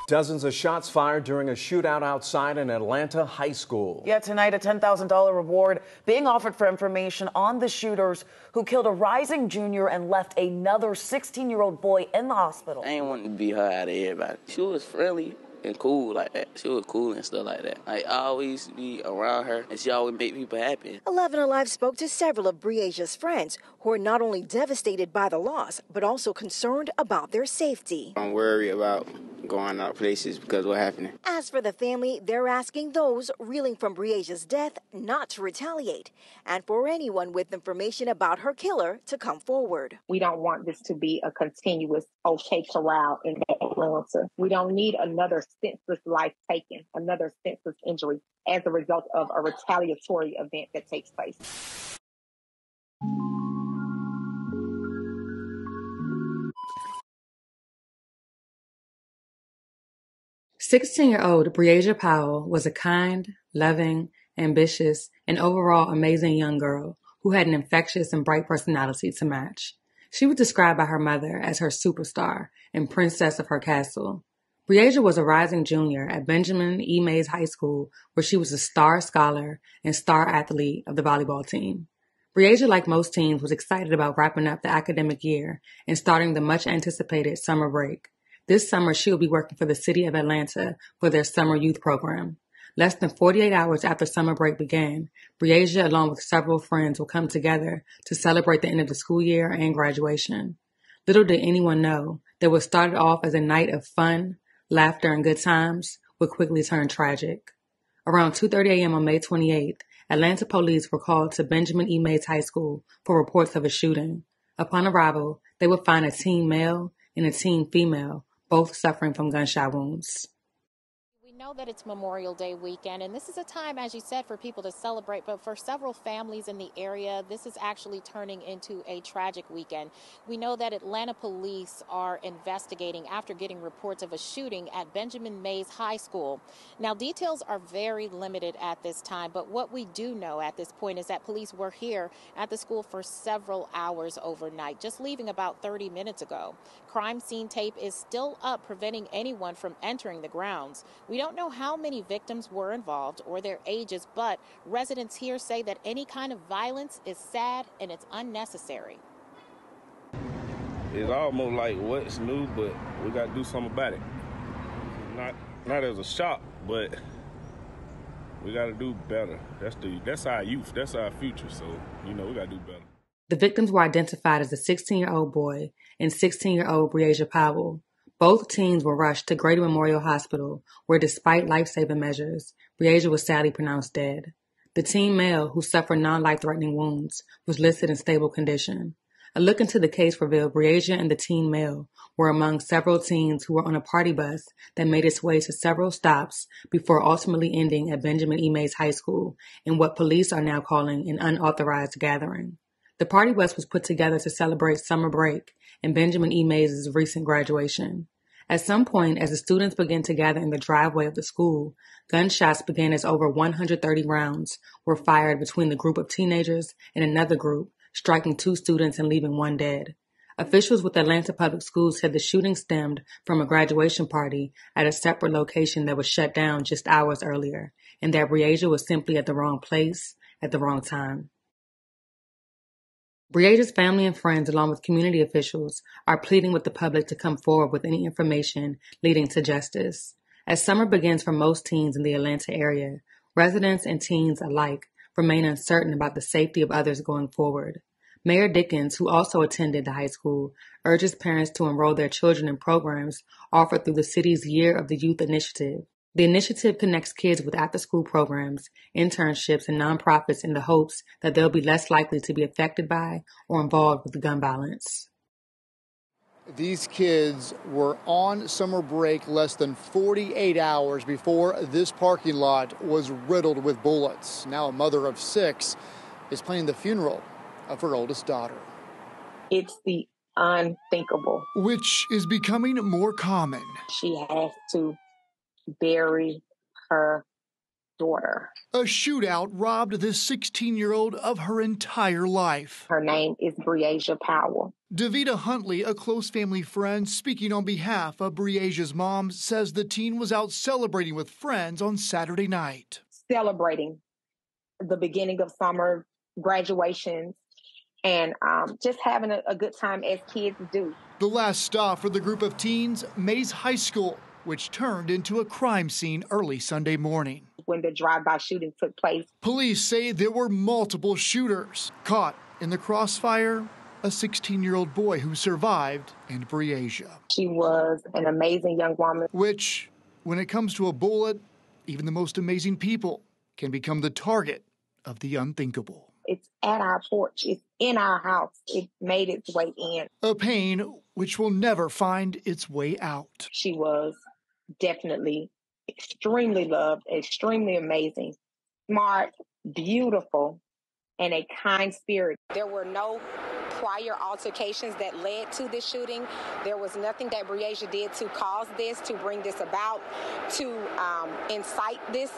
Dozens of shots fired during a shootout outside an Atlanta high school. Yet tonight, a $10,000 reward being offered for information on the shooters who killed a rising junior and left another 16-year-old boy in the hospital. I ain't wanting to be her out of everybody. She was friendly and cool like that. She was cool and stuff like that. I always be around her, and she always make people happy. 11 Alive spoke to several of Bre'Asia's friends who are not only devastated by the loss, but also concerned about their safety. I'm worried about going out places because of what happened. As for the family, they're asking those reeling from Bre'Asia's death not to retaliate, and for anyone with information about her killer to come forward. We don't want this to be a continuous okay corral in Atlanta. We don't need another senseless life taken, another senseless injury as a result of a retaliatory event that takes place. "16-year-old Bre'Asia Powell was a kind, loving, ambitious, and overall amazing young girl who had an infectious and bright personality to match. She was described by her mother as her superstar and princess of her castle. Bre'Asia was a rising junior at Benjamin E. Mays High School, where she was a star scholar and star athlete of the volleyball team. Bre'Asia, like most teens, was excited about wrapping up the academic year and starting the much-anticipated summer break. This summer, she will be working for the city of Atlanta for their summer youth program. Less than 48 hours after summer break began, Bre'Asia, along with several friends, will come together to celebrate the end of the school year and graduation. Little did anyone know that what started off as a night of fun, laughter, and good times would quickly turn tragic. Around 2:30 a.m. on May 28th, Atlanta police were called to Benjamin E. Mays High School for reports of a shooting. Upon arrival, they would find a teen male and a teen female, both suffering from gunshot wounds. We know that it's Memorial Day weekend, and this is a time, as you said, for people to celebrate, but for several families in the area, this is actually turning into a tragic weekend. We know that Atlanta police are investigating after getting reports of a shooting at Benjamin Mays High School. Now, details are very limited at this time, but what we do know at this point is that police were here at the school for several hours overnight, just leaving about 30 minutes ago. Crime scene tape is still up, preventing anyone from entering the grounds. We don't know how many victims were involved or their ages, but residents here say that any kind of violence is sad and it's unnecessary. It's almost like what's new, but we got to do something about it. Not as a shock, but we got to do better. That's our youth. That's our future. So, we got to do better. The victims were identified as a 16-year-old boy and 16-year-old Bre'Asia Powell. Both teens were rushed to Grady Memorial Hospital, where despite life-saving measures, Bre'Asia was sadly pronounced dead. The teen male, who suffered non-life-threatening wounds, was listed in stable condition. A look into the case revealed Bre'Asia and the teen male were among several teens who were on a party bus that made its way to several stops before ultimately ending at Benjamin E. Mays High School in what police are now calling an unauthorized gathering. The party bus was put together to celebrate summer break and Benjamin E. Mays' recent graduation. At some point, as the students began to gather in the driveway of the school, gunshots began as over 130 rounds were fired between the group of teenagers and another group, striking 2 students and leaving 1 dead. Officials with Atlanta Public Schools said the shooting stemmed from a graduation party at a separate location that was shut down just hours earlier, and that Bre'Asia was simply at the wrong place at the wrong time. Bre'Asia's family and friends, along with community officials, are pleading with the public to come forward with any information leading to justice. As summer begins for most teens in the Atlanta area, residents and teens alike remain uncertain about the safety of others going forward. Mayor Dickens, who also attended the high school, urges parents to enroll their children in programs offered through the city's Year of the Youth initiative. The initiative connects kids with after-school programs, internships, and nonprofits in the hopes that they'll be less likely to be affected by or involved with gun violence. These kids were on summer break less than 48 hours before this parking lot was riddled with bullets. Now a mother of 6 is planning the funeral of her oldest daughter. It's the unthinkable. Which is becoming more common. She has to bury her daughter. A shootout robbed this 16-year-old of her entire life. Her name is Bre'Asia Powell. Davita Huntley, a close family friend, speaking on behalf of Bre'Asia's mom, says the teen was out celebrating with friends on Saturday night. Celebrating the beginning of summer, graduations, and just having a good time as kids do. The last stop for the group of teens, Mays High School, which turned into a crime scene early Sunday morning. When the drive-by shooting took place, police say there were multiple shooters. Caught in the crossfire, a 16-year-old boy who survived, and Bre'Asia. She was an amazing young woman. Which, when it comes to a bullet, even the most amazing people can become the target of the unthinkable. It's at our porch. It's in our house. It made its way in. A pain which will never find its way out. She was definitely extremely loved, extremely amazing, smart, beautiful, and a kind spirit. There were no prior altercations that led to this shooting. There was nothing that Bre'Asia did to cause this, to bring this about, to incite this.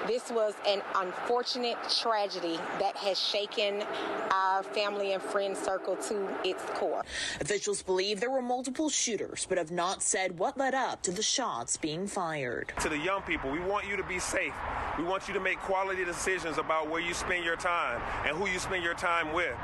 This was an unfortunate tragedy that has shaken our family and friend circle to its core. Officials believe there were multiple shooters, but have not said what led up to the shots being fired. To the young people, we want you to be safe. We want you to make quality decisions about where you spend your time and who you spend your time with.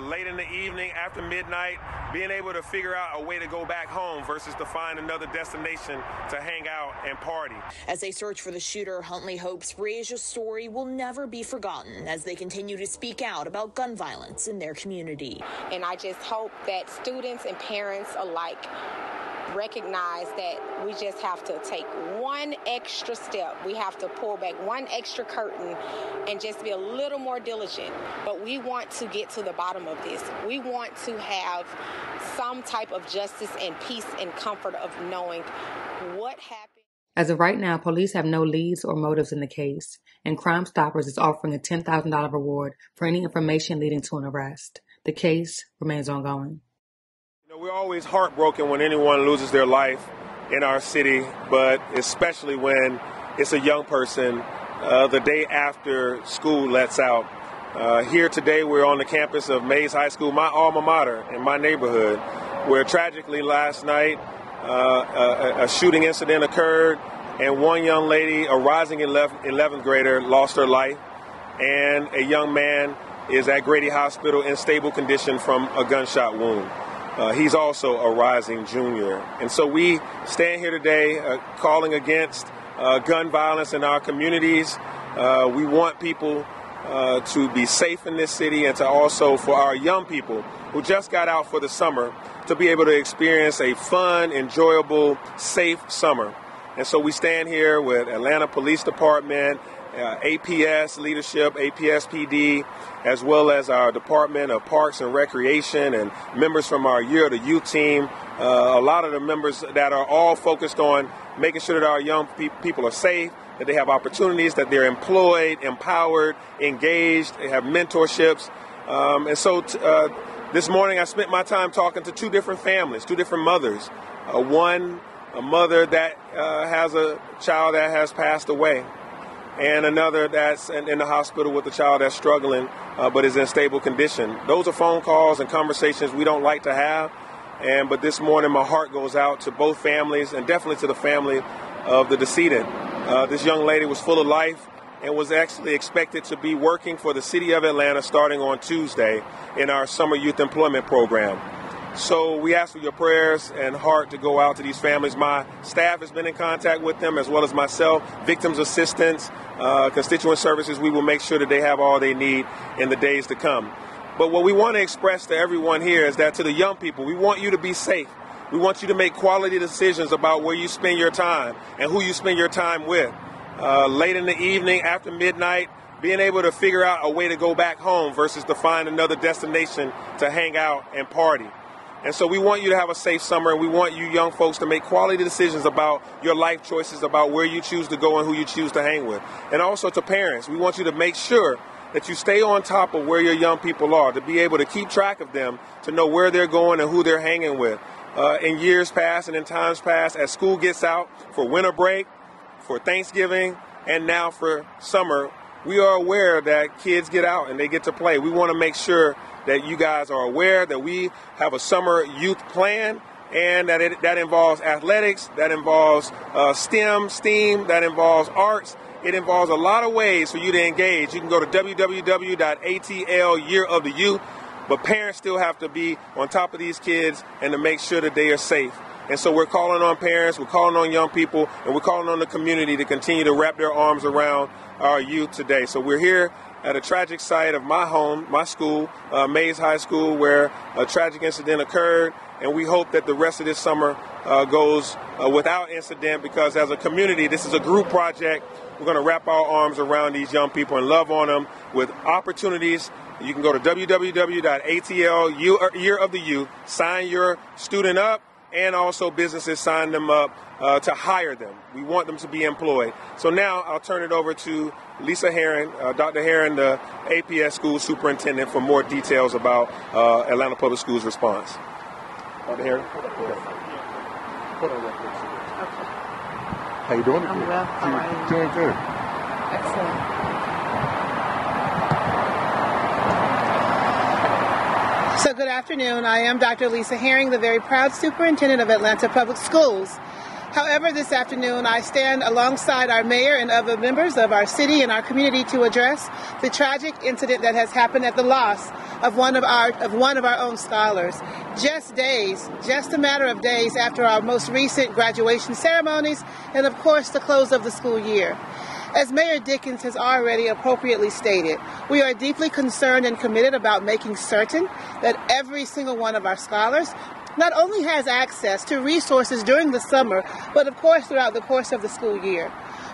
Late in the evening, after midnight, being able to figure out a way to go back home versus to find another destination to hang out and party. As they search for the shooter, Huntley hopes Bre'Asia's story will never be forgotten as they continue to speak out about gun violence in their community. And I just hope that students and parents alike recognize that we just have to take one extra step. We have to pull back one extra curtain and just be a little more diligent. But we want to get to the bottom of this. We want to have some type of justice and peace and comfort of knowing what happened. As of right now, police have no leads or motives in the case, and Crime Stoppers is offering a $10,000 reward for any information leading to an arrest. The case remains ongoing. We're always heartbroken when anyone loses their life in our city, but especially when it's a young person the day after school lets out. Here today, we're on the campus of Mays High School, my alma mater in my neighborhood, where tragically last night a shooting incident occurred, and one young lady, a rising 11th grader, lost her life, and a young man is at Grady Hospital in stable condition from a gunshot wound. He's also a rising junior. And so we stand here today calling against gun violence in our communities. We want people to be safe in this city, and to also for our young people who just got out for the summer to be able to experience a fun, enjoyable, safe summer. And so we stand here with Atlanta Police Department, APS leadership, APS-PD, as well as our Department of Parks and Recreation and members from our Year of the Youth team, a lot of the members that are all focused on making sure that our young people are safe, that they have opportunities, that they're employed, empowered, engaged, they have mentorships. And so this morning I spent my time talking to two different families, two different mothers. One, a mother that has a child that has passed away, and another that's in the hospital with a child that's struggling but is in stable condition. Those are phone calls and conversations we don't like to have, but this morning my heart goes out to both families, and definitely to the family of the decedent. This young lady was full of life and was actually expected to be working for the city of Atlanta starting on Tuesday in our summer youth employment program. So we ask for your prayers and heart to go out to these families. My staff has been in contact with them, as well as myself, victims assistance, constituent services. We will make sure that they have all they need in the days to come. But what we want to express to everyone here is that to the young people, we want you to be safe. We want you to make quality decisions about where you spend your time and who you spend your time with. Late in the evening, after midnight, being able to figure out a way to go back home versus to find another destination to hang out and party. And so we want you to have a safe summer, and we want you young folks to make quality decisions about your life choices, about where you choose to go and who you choose to hang with. And also to parents, we want you to make sure that you stay on top of where your young people are, to be able to keep track of them, to know where they're going and who they're hanging with. In years past and in times past, as school gets out for winter break, for Thanksgiving, and now for summer, we are aware that kids get out and they get to play. We want to make sure that you guys are aware that we have a summer youth plan, and that involves athletics, that involves STEAM, that involves arts. It involves a lot of ways for you to engage. You can go to www.ATL Year of the Youth, but parents still have to be on top of these kids and to make sure that they are safe. And so we're calling on parents, we're calling on young people, and we're calling on the community to continue to wrap their arms around our youth today. So we're here at a tragic site of my home, my school, Mays High School, where a tragic incident occurred. And we hope that the rest of this summer goes without incident, because as a community, this is a group project. We're going to wrap our arms around these young people and love on them with opportunities. You can go to www.ATL Year of the Youth, sign your student up, and also businesses sign them up to hire them. We want them to be employed. So now I'll turn it over to Lisa Herron, Dr. Herron, the APS school superintendent, for more details about Atlanta Public Schools' response. Dr. Herron? How you doing? I'm well. How are you? Doing good. Excellent. So good afternoon. I am Dr. Lisa Herring, the very proud superintendent of Atlanta Public Schools. However, this afternoon I stand alongside our mayor and other members of our city and our community to address the tragic incident that has happened at the loss of one of our own scholars. Just a matter of days after our most recent graduation ceremonies and, of course, the close of the school year. As Mayor Dickens has already appropriately stated, we are deeply concerned and committed about making certain that every single one of our scholars not only has access to resources during the summer, but of course throughout the course of the school year.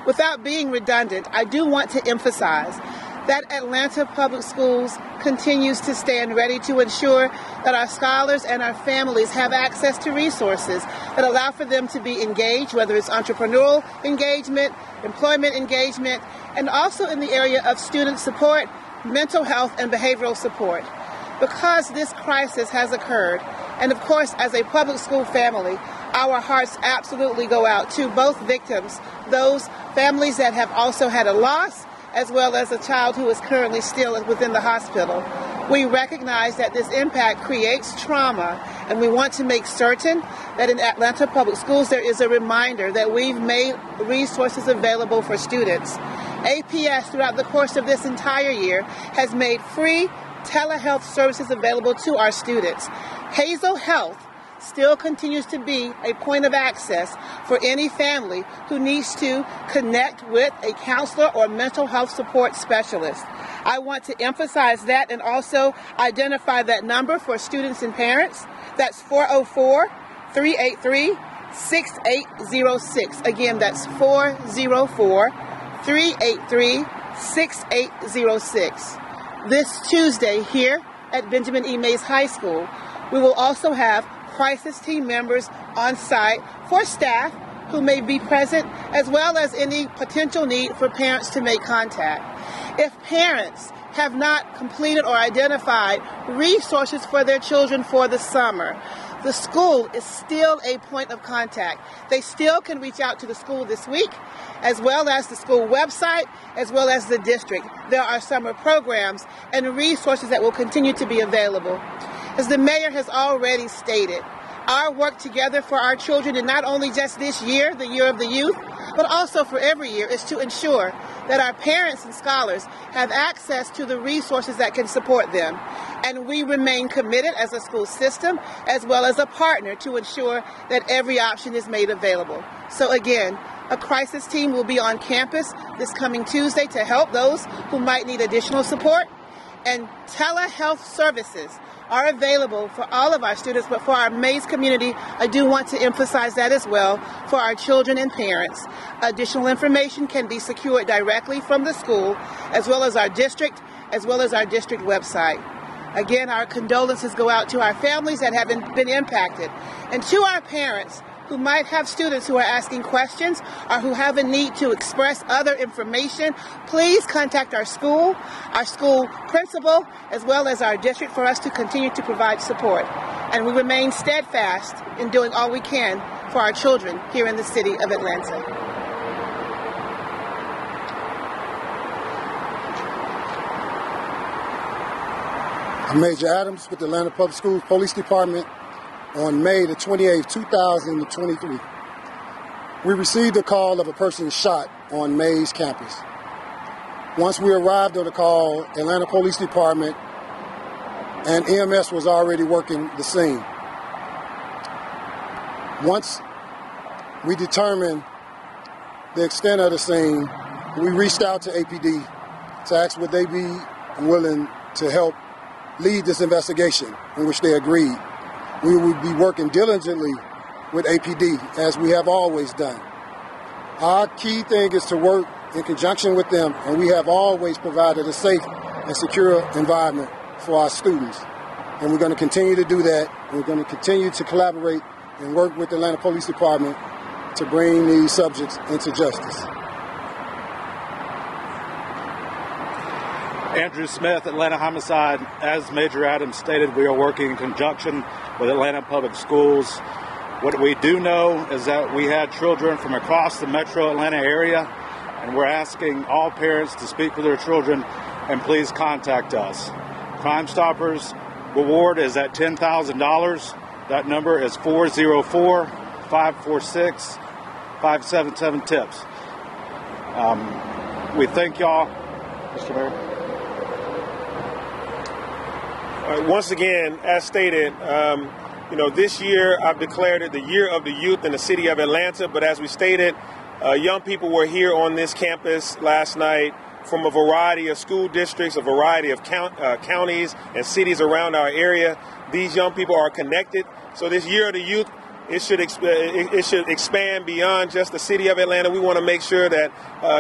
Without being redundant, I do want to emphasize that Atlanta Public Schools continues to stand ready to ensure that our scholars and our families have access to resources that allow for them to be engaged, whether it's entrepreneurial engagement, employment engagement, and also in the area of student support, mental health, and behavioral support. Because this crisis has occurred, and of course, as a public school family, our hearts absolutely go out to both victims, those families that have also had a loss, as well as a child who is currently still within the hospital. We recognize that this impact creates trauma, and we want to make certain that in Atlanta Public Schools there is a reminder that we've made resources available for students. APS, throughout the course of this entire year, has made free telehealth services available to our students. Hazel Health still continues to be a point of access for any family who needs to connect with a counselor or mental health support specialist. I want to emphasize that and also identify that number for students and parents. That's 404-383-6806. Again, that's 404-383-6806. This Tuesday here at Benjamin E. Mays High School, we will also have crisis team members on site for staff who may be present, as well as any potential need for parents to make contact. If parents have not completed or identified resources for their children for the summer, the school is still a point of contact. They still can reach out to the school this week, as well as the school website, as well as the district. There are summer programs and resources that will continue to be available. As the mayor has already stated, our work together for our children, and not only just this year, the Year of the Youth, but also for every year, is to ensure that our parents and scholars have access to the resources that can support them. And we remain committed as a school system, as well as a partner, to ensure that every option is made available. So again, a crisis team will be on campus this coming Tuesday to help those who might need additional support. And telehealth services are available for all of our students, but for our Mays community, I do want to emphasize that as well, for our children and parents. Additional information can be secured directly from the school, as well as our district website. Again, our condolences go out to our families that have been impacted, and to our parents who might have students who are asking questions or who have a need to express other information. Please contact our school principal, as well as our district, for us to continue to provide support. And we remain steadfast in doing all we can for our children here in the city of Atlanta. I'm Major Adams with the Atlanta Public Schools Police Department on May the 28th, 2023. We received a call of a person shot on Mays campus. Once we arrived on the call, Atlanta Police Department and EMS was already working the scene. Once we determined the extent of the scene, we reached out to APD to ask would they be willing to help lead this investigation, in which they agreed. We would be working diligently with APD, as we have always done. Our key thing is to work in conjunction with them, and we have always provided a safe and secure environment for our students. And we're going to continue to do that. We're going to continue to collaborate and work with the Atlanta Police Department to bring these subjects into justice. Andrew Smith, Atlanta Homicide. As Major Adams stated, we are working in conjunction with Atlanta Public Schools. What we do know is that we had children from across the metro Atlanta area, and we're asking all parents to speak with their children and please contact us. Crime Stoppers reward is at $10,000. That number is 404-546-577-TIPS. We thank y'all. Mr. Mayor. Once again, as stated, this year I've declared it the Year of the Youth in the city of Atlanta. But as we stated, young people were here on this campus last night from a variety of school districts, a variety of counties and cities around our area. These young people are connected. So this Year of the Youth, it should expand beyond just the city of Atlanta. We want to make sure that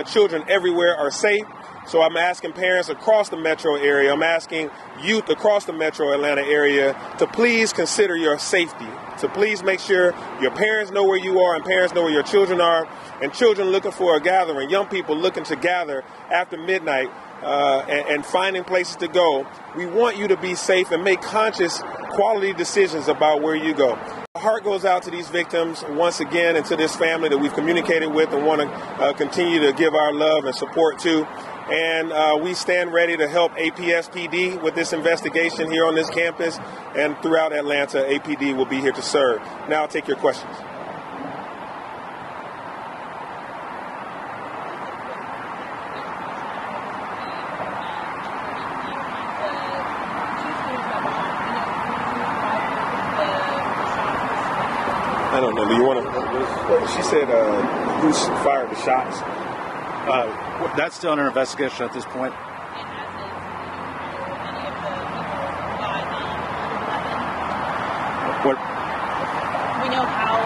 children everywhere are safe. So I'm asking parents across the metro area, I'm asking youth across the metro Atlanta area to please consider your safety. So please make sure your parents know where you are and parents know where your children are. And children looking for a gathering, young people looking to gather after midnight and finding places to go. We want you to be safe and make conscious, quality decisions about where you go. Our heart goes out to these victims once again and to this family that we've communicated with and want to continue to give our love and support to. And we stand ready to help APSPD with this investigation here on this campus and throughout Atlanta. APD will be here to serve. Now I'll take your questions. I don't know. Do you want to? She said, who fired the shots? That's still under investigation at this point. What? We know how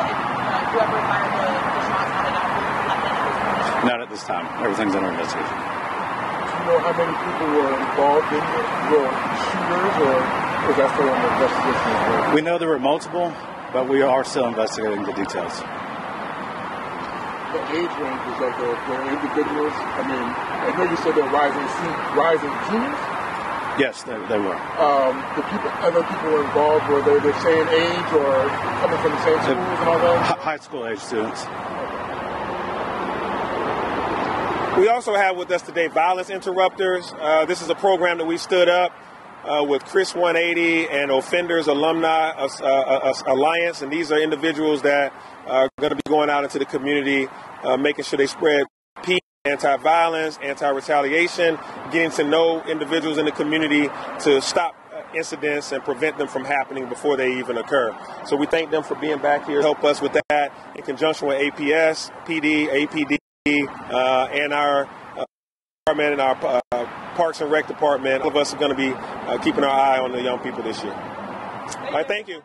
whoever fired the shots had it out. Not at this time. Everything's under investigation. Do you know how many people were involved in the shooters, or is that still under investigation? We know there were multiple, but we are still investigating the details. The age ranges of the individuals, I mean, I know you said they're rising teens? Yes, they were. Other people were involved, were they the same age or coming from the same schools and all that? High school age students. We also have with us today Violence Interrupters. This is a program that we stood up with Chris 180 and Offenders Alumni Alliance, and these are individuals that are going to be going out into the community, making sure they spread peace, anti-violence, anti-retaliation, getting to know individuals in the community to stop incidents and prevent them from happening before they even occur. So we thank them for being back here to help us with that in conjunction with APS, PD, APD, and our department and our Parks and Rec department. All of us are going to be keeping our eye on the young people this year. All right, thank you.